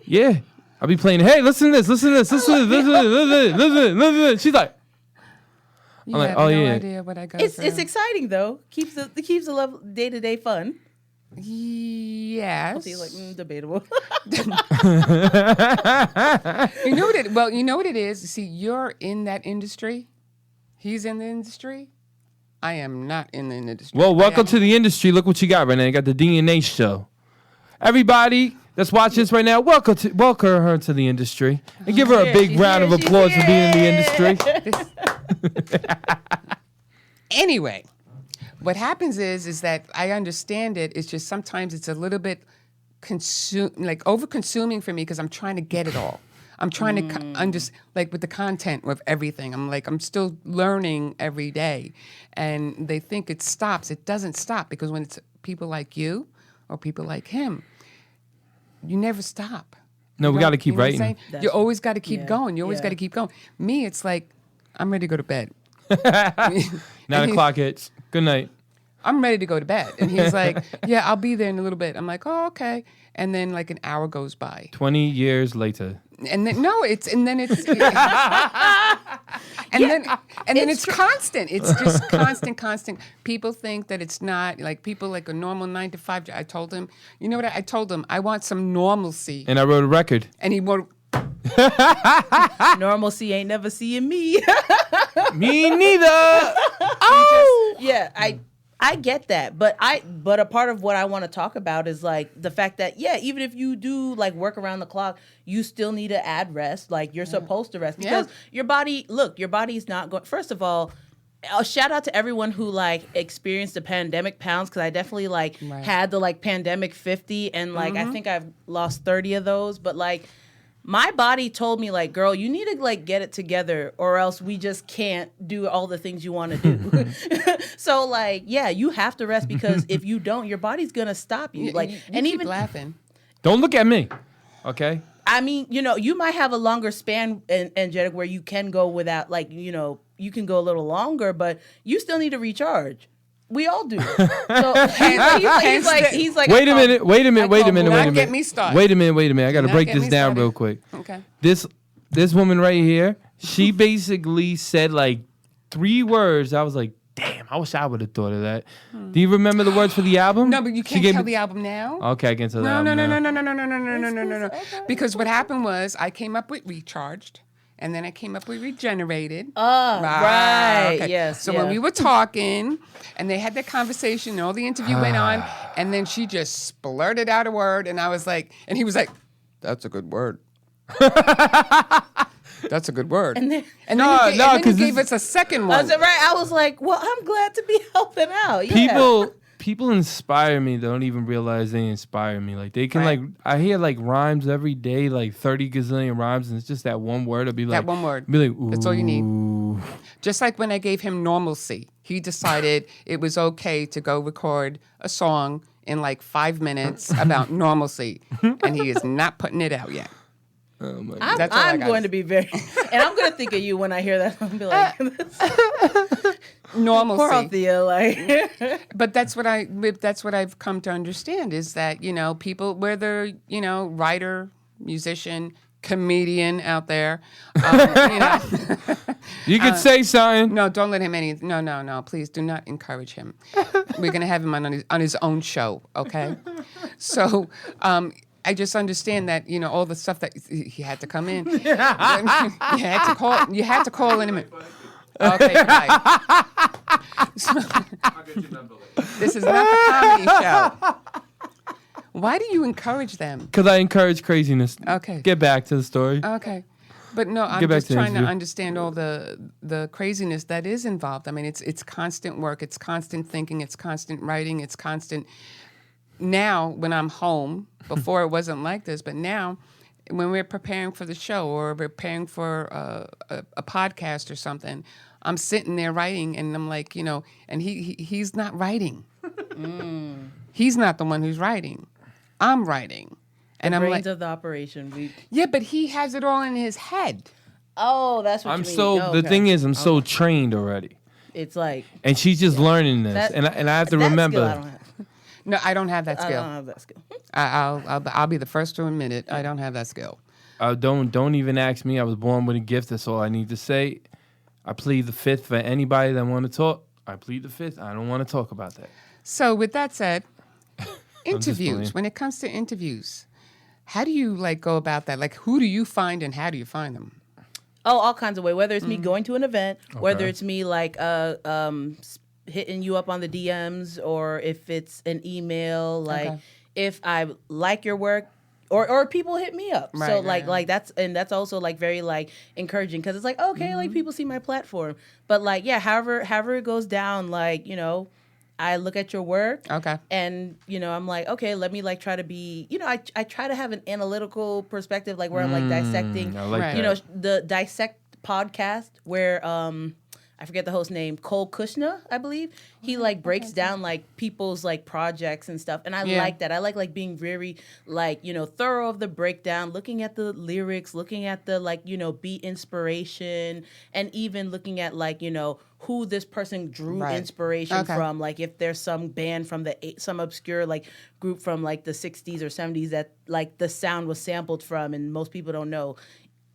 Yeah. I'll be playing, hey, listen to this, listen to this, listen to this, listen to this. She's like, You I'm like, have oh, no yeah. idea what I go It's through. exciting, though. Keeps the level day-to-day fun. Yes. So you're like, debatable. You know what it? Well, you know what it is. See, you're in that industry. He's in the industry. I am not in the industry. well, welcome to the industry. Look what you got right now. You got the DNA show. Everybody that's watching this right now, welcome her to the industry. And give her a big round of applause for being in the industry. Anyway, what happens is that I understand it. It's just sometimes it's a little bit over-consuming for me, because I'm trying to get it all. I'm trying to like with the content of everything. I'm still learning every day, and they think it stops. It doesn't stop, because when it's people like you or people like him, you never stop. No, we got to keep You know what I'm writing. saying? You always got to keep yeah, going. You always yeah. got to keep going. Me, it's like I'm ready to go to bed. 9 o'clock hits. Good night. I'm ready to go to bed. And he's like, yeah, I'll be there in a little bit. I'm like, oh, okay. And then like an hour goes by. 20 years later. And then then it's constant. It's just constant. People think that it's not like people like a normal 9 to 5. I told him, you know what? I told him I want some normalcy. And I wrote a record. And he wrote, Normalcy ain't never seeing me. Me neither. Oh! Yeah, I get that, but a part of what I want to talk about is like the fact that even if you do like work around the clock, you still need to add rest. Like you're supposed to rest because your body's not going. First of all, a shout out to everyone who like experienced the pandemic pounds, because I definitely like had the like pandemic 50, and like I think I've lost 30 of those, but like my body told me like, girl, you need to like get it together or else we just can't do all the things you want to do. So like, you have to rest, because if you don't, your body's going to stop you. Like, and keep even laughing. Don't look at me. Okay. I mean, you might have a longer span, Angelic, where you can go without like, you can go a little longer, but you still need to recharge. We all do. So he's like. Wait a minute. Not get me started. Wait a minute. I got to break this down started. real quick. Okay. This woman right here, she basically said like 3 words. I was like, damn, I wish I would have thought of that. Do you remember the words for the album? No, but you can't tell the album now. Okay, I can tell the album No. Because what happened was I came up with Recharged. And then I came up with Regenerated. Oh, right. Okay. Yes. So when we were talking, and they had that conversation, and all the interview went on, and then she just blurted out a word, and I was like, and he was like, "That's a good word." That's a good word. And then he gave us a second one. I was like, well, I'm glad to be helping out. Yeah. People inspire me. They don't even realize they inspire me. Like they can like, I hear like rhymes every day, like 30 gazillion rhymes, and it's just that one word. I'll be like, that one word. Be like, ooh. That's all you need. Just like when I gave him Normalcy, he decided it was okay to go record a song in like 5 minutes about normalcy, and he is not putting it out yet. Oh my God. I'm going to be very, and I'm going to think of you when I hear that. I'm be like, normalcy. Poor Althea, like. But that's what I've come to understand is that people, whether writer, musician, comedian out there, you could say something. No, don't let him No, please do not encourage him. We're gonna have him on his own show, okay? So. I just understand that all the stuff that he had to come in. You had to call in a minute. Okay, right. This is not the comedy show. Why do you encourage them? Because I encourage craziness. Okay. Get back to the story. Okay. But no, I'm just trying to understand all the craziness that is involved. I mean, it's constant work. It's constant thinking. It's constant writing. It's constant. Now, when I'm home, before it wasn't like this, but now when we're preparing for the show or preparing for a podcast or something, I'm sitting there writing, and I'm like, and he's not writing. He's not the one who's writing. I'm writing. And I'm brains like, of the operation. Yeah, but he has it all in his head. Oh, that's what you mean. The thing is, I'm so trained already. It's like, and she's just learning this, and I have to remember. No, I don't have that skill. I don't have that skill. I'll be the first to admit it. I don't have that skill. Don't even ask me. I was born with a gift. That's all I need to say. I plead the fifth for anybody that want to talk. I plead the fifth. I don't want to talk about that. So with that said, interviews. When it comes to interviews, how do you go about that? Like, who do you find and how do you find them? Oh, all kinds of ways. Whether it's me going to an event, whether it's me hitting you up on the DMs, or if it's an email, if I like your work, or people hit me up. Right, so right. that's also very encouraging, because it's like, okay, people see my platform. But however it goes down, I look at your work. Okay. And, I'm like, okay, let me try to be, I try to have an analytical perspective, where I'm dissecting, I like that. The Dissect podcast where, I forget the host name, Cole Kushner, I believe. He breaks down people's projects and stuff. And I like that. I like being very thorough of the breakdown, looking at the lyrics, looking at the beat inspiration, and even looking at who this person drew inspiration from. If there's some band from some obscure group from the 60s or 70s that the sound was sampled from and most people don't know.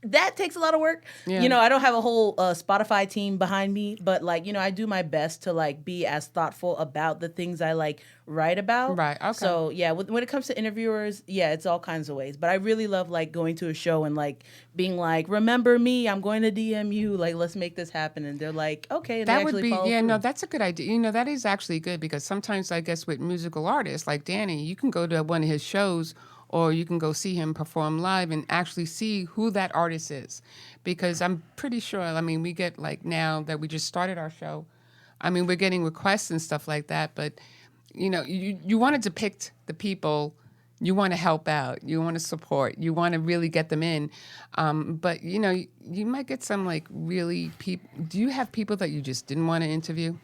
that takes a lot of work. Yeah. You know, I don't have a whole Spotify team behind me, but like, you know, I do my best to like be as thoughtful about the things I like write about. Right, okay. So yeah, when it comes to interviewers, yeah, it's all kinds of ways. But I really love like going to a show and like being like, remember me, I'm going to DM you, like let's make this happen. And they're like, okay. And That they would actually be, follow yeah, through. no, that's a good idea. You know, that is actually good because sometimes I guess with musical artists like Danny, you can go to one of his shows or you can go see him perform live and actually see who that artist is. Because I'm pretty sure, I mean, we get like now that we just started our show, I mean, we're getting requests and stuff like that, but you know, you want to depict the people you want to help out, you want to support, you want to really get them in. But, you know, you might get some like really people. Do you have people that you just didn't want to interview?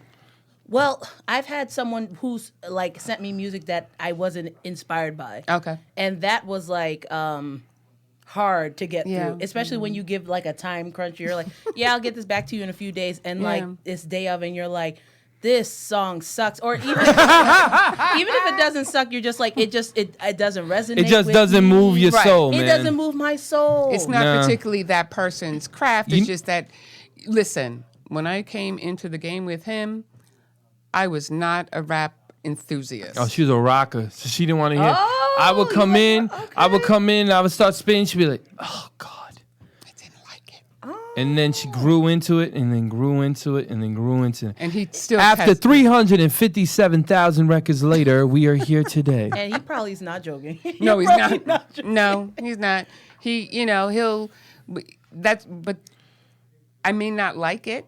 Well, I've had someone who's like sent me music that I wasn't inspired by. Okay. And that was like hard to get Yeah. through, especially when you give like a time crunch. You're like, yeah, I'll get this back to you in a few days. And like it's day of and you're like, this song sucks. Or even if it doesn't suck, you're just like, it doesn't resonate. It just with doesn't me. move your soul, man. It doesn't move my soul. It's not Nah. particularly that person's craft. It's just that, listen, when I came into the game with him, I was not a rap enthusiast. Oh, she was a rocker, so she didn't want to hear. Oh, I would come in, I would come in, I would start spinning. She'd be like, "Oh God," I didn't like it. and then she grew into it, and then grew into it, and then grew into it. And he still After has- 357,000 records later, we are here today. And he probably is not joking. No, he's Probably not. joking. No, he's not. He, you know, but I may not like it,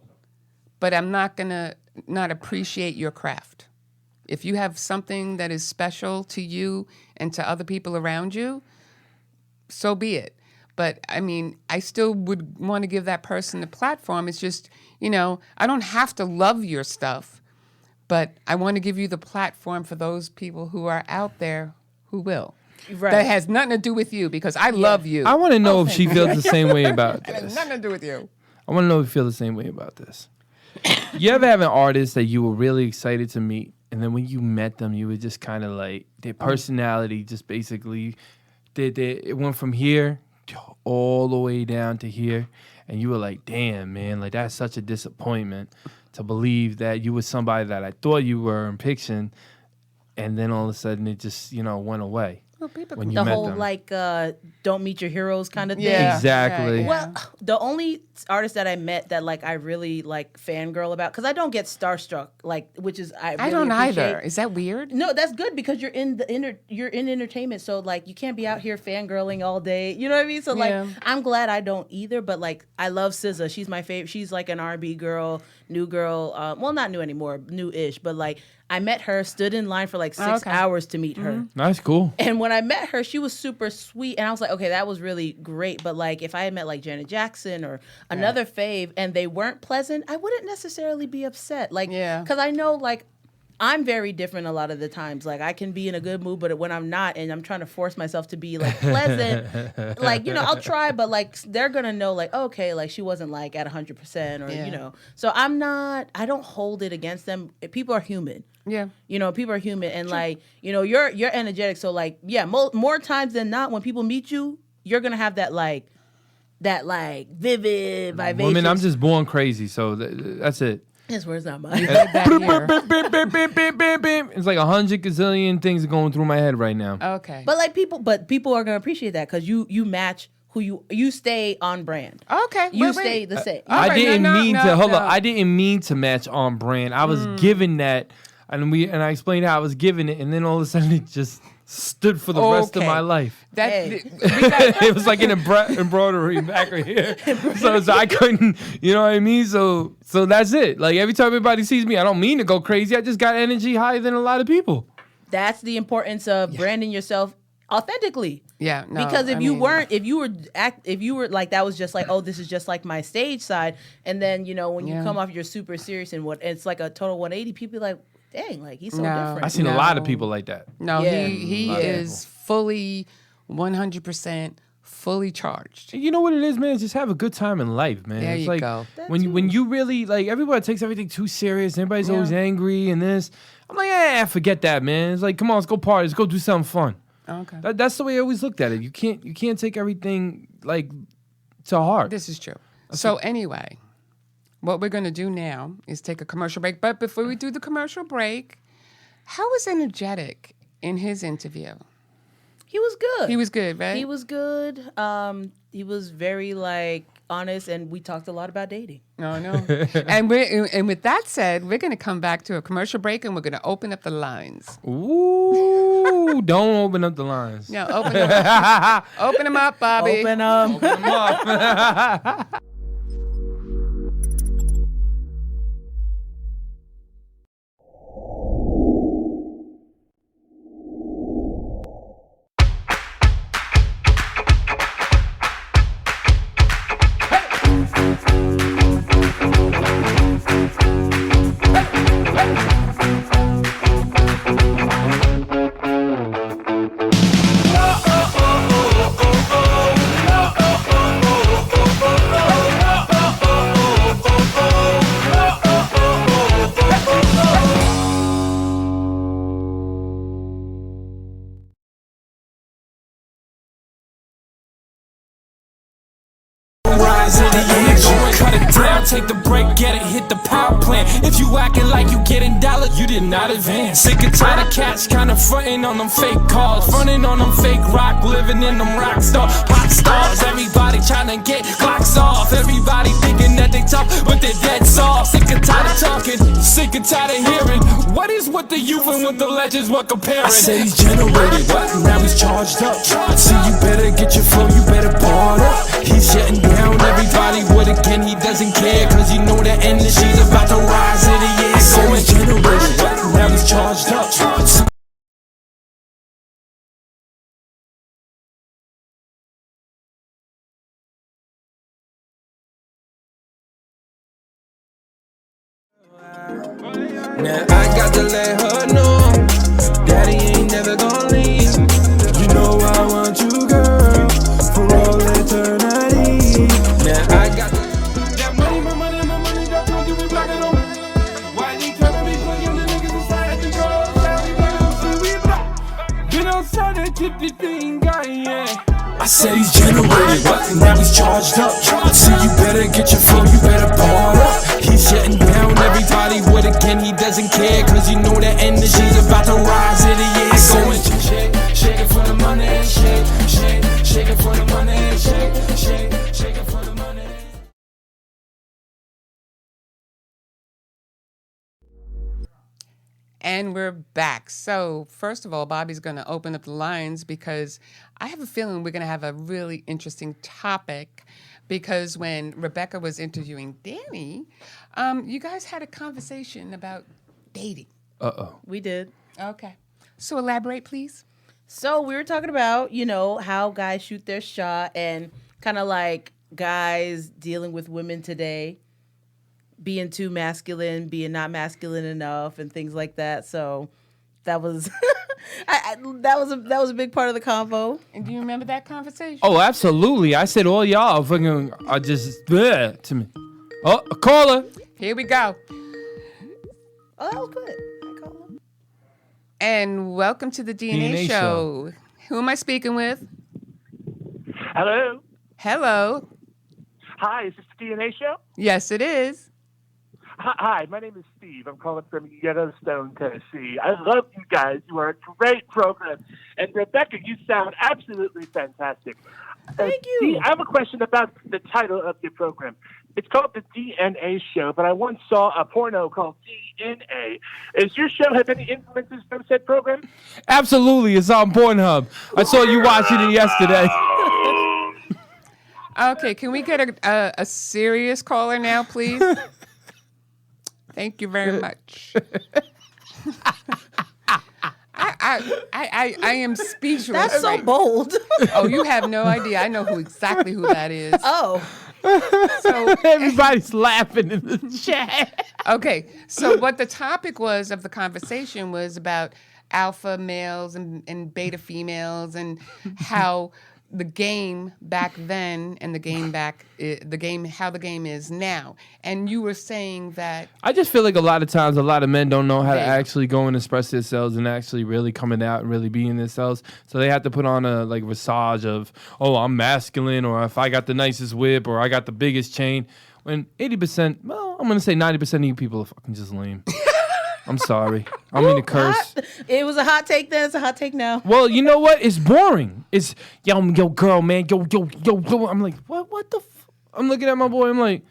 but I'm not gonna not appreciate your craft. If you have something that is special to you and to other people around you, so be it. But I mean, I still would want to give that person a platform. It's just, you know, I don't have to love your stuff, but I want to give you the platform for those people who are out there who will. Right. That has nothing to do with you because I love you. I want to know if she feels the same way about It has this. nothing to do with you. I want to know if you feel the same way about this. You ever have an artist that you were really excited to meet, and then when you met them, you were just kind of like, their personality just basically, it went from here all the way down to here, and you were like, damn, man, like that's such a disappointment to believe that you were somebody that I thought you were in fiction, and then all of a sudden it just, you know, went away. Well, people When you The met whole them. like don't meet your heroes kind of thing. Yeah. Exactly. Yeah. Well, the only artist that I met that like I really like fangirl about, because I don't get starstruck, like, which is I really don't appreciate. either. Is that weird? No, that's good because you're in you're in entertainment, so like you can't be out here fangirling all day. You know what I mean? So like Yeah. I'm glad I don't either. But like I love SZA. She's my favorite. She's like an R&B girl, new girl. Well, not new anymore, new-ish. But like I met her, stood in line for like 6 okay. hours to meet her. That's cool. And when I met her, she was super sweet. And I was like, okay, that was really great. But like, if I had met like Janet Jackson or another fave and they weren't pleasant, I wouldn't necessarily be upset. Like, Yeah. because I know like I'm very different a lot of the times. Like I can be in a good mood, but when I'm not and I'm trying to force myself to be like pleasant, like, you know, I'll try, but like they're going to know like, okay, like she wasn't like at 100% or, Yeah. you know. So I don't hold it against them. People are human. Yeah. You know, people are human, and like, you know, you're energetic. So like, yeah, more times than not, when people meet you, you're gonna have that vivid, vivacious. Woman, I'm just born crazy, so that's it. His words, not mine. It's like 100 gazillion things are going through my head right now. Okay. But people are gonna appreciate that because you match who you stay on brand. Okay. You wait. stay the same. I right, didn't no, mean no, to hold no. on. I didn't mean to match on brand. I was given that, and I explained how I was given it, and then all of a sudden it just stood for the rest of Okay. my life. That Hey. It was like an embroidery back right here. So I couldn't, you know what I mean? So that's it. Like every time everybody sees me, I don't mean to go crazy. I just got energy higher than a lot of people. That's the importance of branding yourself authentically. Yeah. No, Because if I you mean, weren't, if you were like, that was just like, oh, this is just like my stage side, and then, you know, when you Yeah. come off, you're super serious and it's like a total 180. People be like, dang, like he's so No. different. I've seen a lot of No. people like that. No, Yeah. he Lot of is fully 100% fully charged. You know what it is, man? Just have a good time in life, man. There it's you like go. when you really like everybody takes everything too serious. Everybody's always angry and this. I'm like, forget that, man. It's like, come on, let's go party. Let's go do something fun. Okay. That's the way I always looked at it. You can't take everything like to heart. This is true. So anyway, what we're going to do now is take a commercial break. But before we do the commercial break, how was Energetic in his interview? He was good. He was good, right? He was good. He was very honest, and we talked a lot about dating. No. and with that said, we're going to come back to a commercial break, and we're going to open up the lines. Ooh, don't open up the lines. No, open them up. Open them up, Bobby. Open them. Open them up. Cut it down, take the break, get it, hit the power plant. If you acting like you getting dollars, you did not advance. Sick and tired of cats kinda frontin' on them fake cars, frontin' on them fake rock, living in them rock stars. Everybody tryna get clocks off. Everybody thinking that they tough, but they're dead soft. Sick and tired of talking, sick and tired of hearing. What is with the youth and with the legends, what comparing? I said he's generated, what? Now he's charged up. I see you better get your flow, you better bar up. He's shutting down everybody with again, he doesn't care, cause you know the energy's about to rise in the air. So he's generated, what? Now he's charged up. Now I got to let her know Daddy ain't never gonna leave. You know I want you, girl, for all eternity. Now I got that money, my money, that's what you be blocking on. Why you tryna be putting the niggas inside the girls? Been outside that tipsy thing, guy, yeah. I said he's generated, what? Now he's charged up. So you better get your flow, you better bar up. He's shutting down everybody with again, he doesn't care, cause you know the energy's about to rise in the air. So shake, shake it for the money, shake, shake, shake it for the money, shake, shake, shake it for the money. And we're back. So, first of all, Bobby's going to open up the lines because I have a feeling we're going to have a really interesting topic. Because when Rebecca was interviewing Danny, you guys had a conversation about dating. We did. Okay. So, elaborate, please. So we were talking about, how guys shoot their shot and kind of like guys dealing with women today, being too masculine, being not masculine enough, and things like that. So that was that was a big part of the convo. And do you remember that conversation? Oh, absolutely. I said all y'all fucking are just bleh to me. Oh, a caller. Here we go. Oh, that was good. I called him. And welcome to the DNA show. Who am I speaking with? Hello. Hello. Hi, is this the DNA show? Yes, it is. Hi, my name is Steve. I'm calling from Yellowstone, Tennessee. I love you guys. You are a great program. And Rebecca, you sound absolutely fantastic. Thank you. I have a question about the title of your program. It's called the DNA Show, but I once saw a porno called DNA. Does your show have any influences from said program? Absolutely. It's on Pornhub. I saw you watching it yesterday. Okay, can we get a serious caller now, please? Thank you very much. I am speechless. That's so bold. Oh, you have no idea. I know exactly who that is. Oh. So everybody's laughing in the chat. Okay, so what the topic was of the conversation was about alpha males and beta females and how the game back then and how the game is now. And you were saying that I just feel like a lot of times a lot of men don't know how to Vague. actually go and express themselves and actually really coming out and really being themselves. So they have to put on a like visage of, oh, I'm masculine, or if I got the nicest whip, or I got the biggest chain. When 80%, well, I'm gonna say 90% of you people are fucking just lame. I'm sorry. I don't mean to curse. It was a hot take then. It's a hot take now. Well, you know what? It's boring. It's yo, girl, man, yo. I'm like, what the? I'm looking at my boy. I'm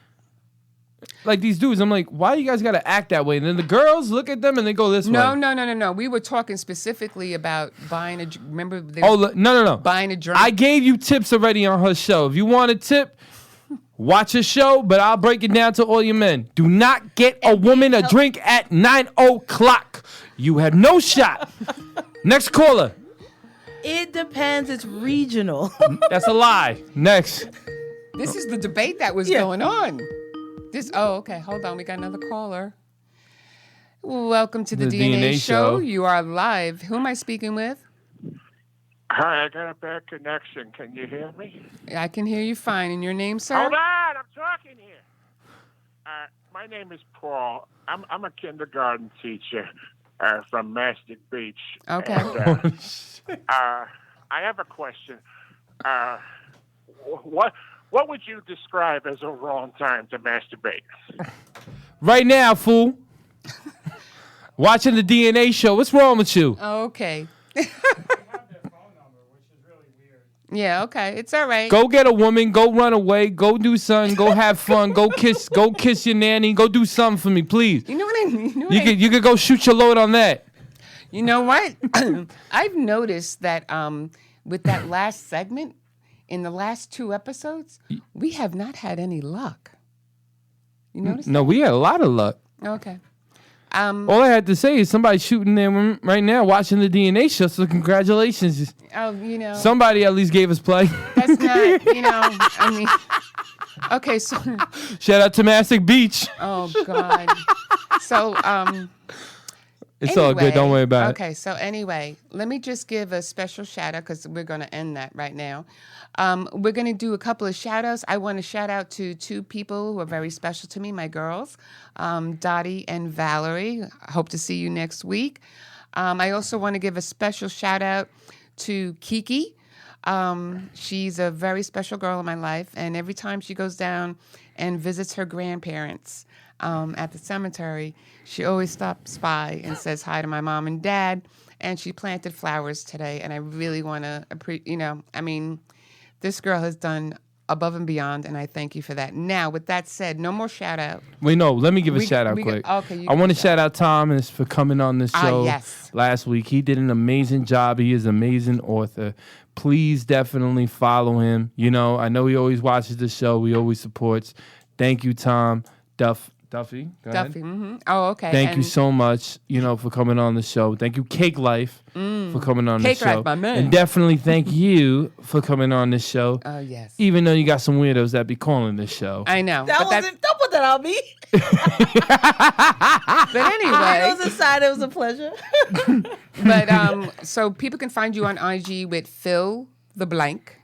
like these dudes. I'm like, why you guys gotta act that way? And then the girls look at them and they go this way. No. We were talking specifically about buying a. Remember? No. Buying a drink. I gave you tips already on her show. If you want a tip, watch her show. But I'll break it down to all you men. Do not get a woman a drink at 9:00. You have no shot. Next caller. It depends. It's regional. That's a lie. Next. This is the debate that was going on. Okay. Hold on. We got another caller. Welcome to the DNA show. You are live. Who am I speaking with? Hi, I got a bad connection. Can you hear me? I can hear you fine. And your name, sir? Hold on, I'm talking here. My name is Paul. I'm a kindergarten teacher from Mastic Beach. Okay. And, I have a question. What would you describe as a wrong time to masturbate? Right now, fool. Watching the DNA show. What's wrong with you? Okay. Yeah, okay. It's all right. Go get a woman. Go run away. Go do something. Go have fun. Go kiss your nanny. Go do something for me, please. You know what I mean? You could go shoot your load on that. You know what? I've noticed that with that last segment, in the last 2 episodes, we have not had any luck. You notice? No, we had a lot of luck. Okay. All I had to say is somebody shooting there right now watching the DNA show, so congratulations. Oh, Somebody at least gave us play. That's not, I mean, okay, so. Shout out to Mastic Beach. Oh, God. So, It's all good. Don't worry about it. Okay, so anyway, let me just give a special shout out because we're going to end that right now. We're going to do a couple of shout outs. I want to shout out to 2 people who are very special to me, my girls, Dottie and Valerie. I hope to see you next week. I also want to give a special shout out to Kiki. She's a very special girl in my life, and every time she goes down and visits her grandparents at the cemetery, she always stops by and says hi to my mom and dad, and she planted flowers today, and I really want to this girl has done above and beyond, and I thank you for that. Now, with that said, no more shout out. Wait, no, let me give a shout out quick. Okay, I want to shout out Thomas for coming on this show last week. He did an amazing job. He is an amazing author. Please definitely follow him. I know he always watches the show. He always supports. Thank you, Tom. Duffy. Go ahead. Mm-hmm. Oh, okay. Thank you so much, for coming on the show. Thank you, Cake Life, for coming on the show. Cake Life, my man. And definitely thank you for coming on this show. Oh, yes. Even though you got some weirdos that be calling this show. I know. Don't put that on me. But anyway. It was aside. It was a pleasure. But so people can find you on IG with Phil the Blanc,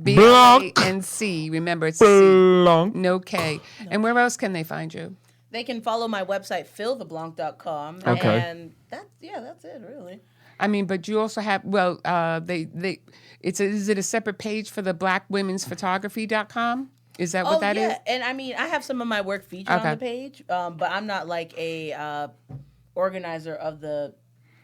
B-L-A-N-C. Remember, it's Blanc. C, no K. And where else can they find you? They can follow my website, philtheblanc.com. Okay. And that's it, really. I mean, but you also have, is it a separate page for the blackwomen'sphotography.com? Is that what that is? And I mean, I have some of my work featured on the page, but I'm not like a organizer of the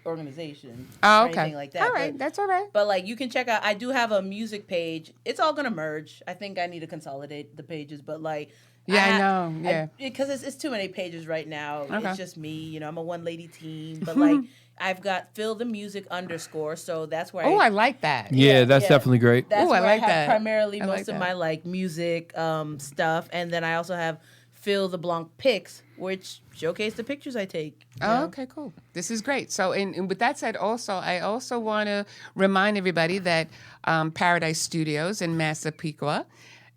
organization or anything like that. All right, that's all right. But like you can check out, I do have a music page. It's all gonna merge. I think I need to consolidate the pages, but like I know. Yeah. Because it's too many pages right now. Okay. It's just me, I'm a one lady team. But like I've got Phil the Music _ so that's where I like that. Yeah, that's definitely great. That's where I like have that. Primarily I most of my like music stuff. And then I also have Phil the Blanc Pics, which showcase the pictures I take. Oh, okay, cool. This is great. So, and with that said, I also want to remind everybody that Paradise Studios in Massapequa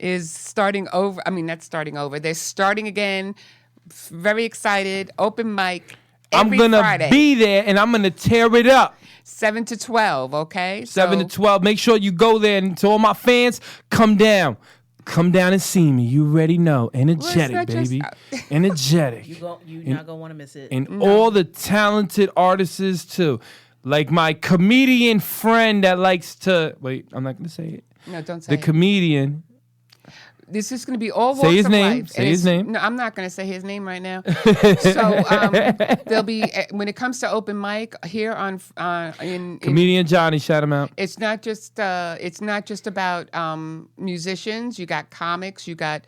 is starting over. I mean, not starting over. They're starting again. Very excited. Open mic. Every I'm gonna Friday. be there and I'm gonna tear it up. 7 to 12, okay? 7 to 12. Make sure you go there. And to all my fans, come down. Come down and see me. You already know. Energetic, not just- baby. Energetic. You're not gonna want to miss it. And all the talented artists too. Like my comedian friend that likes to wait, I'm not gonna say it. No, don't say The it. comedian. This is going to be all walks Say his of name. life. Say And his it's- name. No, I'm not going to say his name right now. So there'll be when it comes to open mic here on in Comedian Johnny, shout him out. it's not just about musicians. You got comics. You got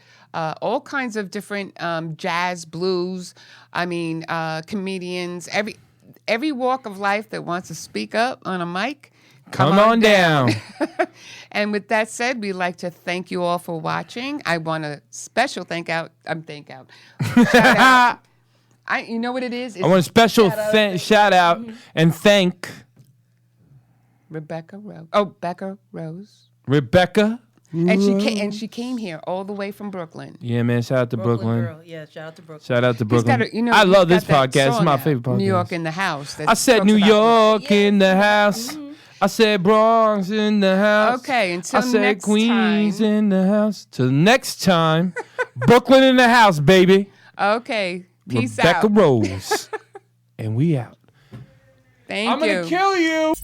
all kinds of different jazz, blues. I mean, comedians. Every walk of life that wants to speak up on a mic. Come on down. And with that said, we'd like to thank you all for watching. I want a special thank out. Shout out. You know what it is? I want a special shout out and thank Rebecca Rose. Oh, Becca Rose. Rebecca. And she came here all the way from Brooklyn. Yeah, man. Shout out to Brooklyn. Girl. Yeah, shout out to Brooklyn. Shout out to He's Brooklyn. got a- I he's love this got that podcast. It's song my out, favorite podcast. New York in the house. that I said talks New about- York in the house. I said Bronx in the house. Okay, until I said next Queens time. in the house. Till next time, Brooklyn in the house, baby. Okay, peace Rebecca out. Rose. And we out. Thank I'm you. gonna kill you.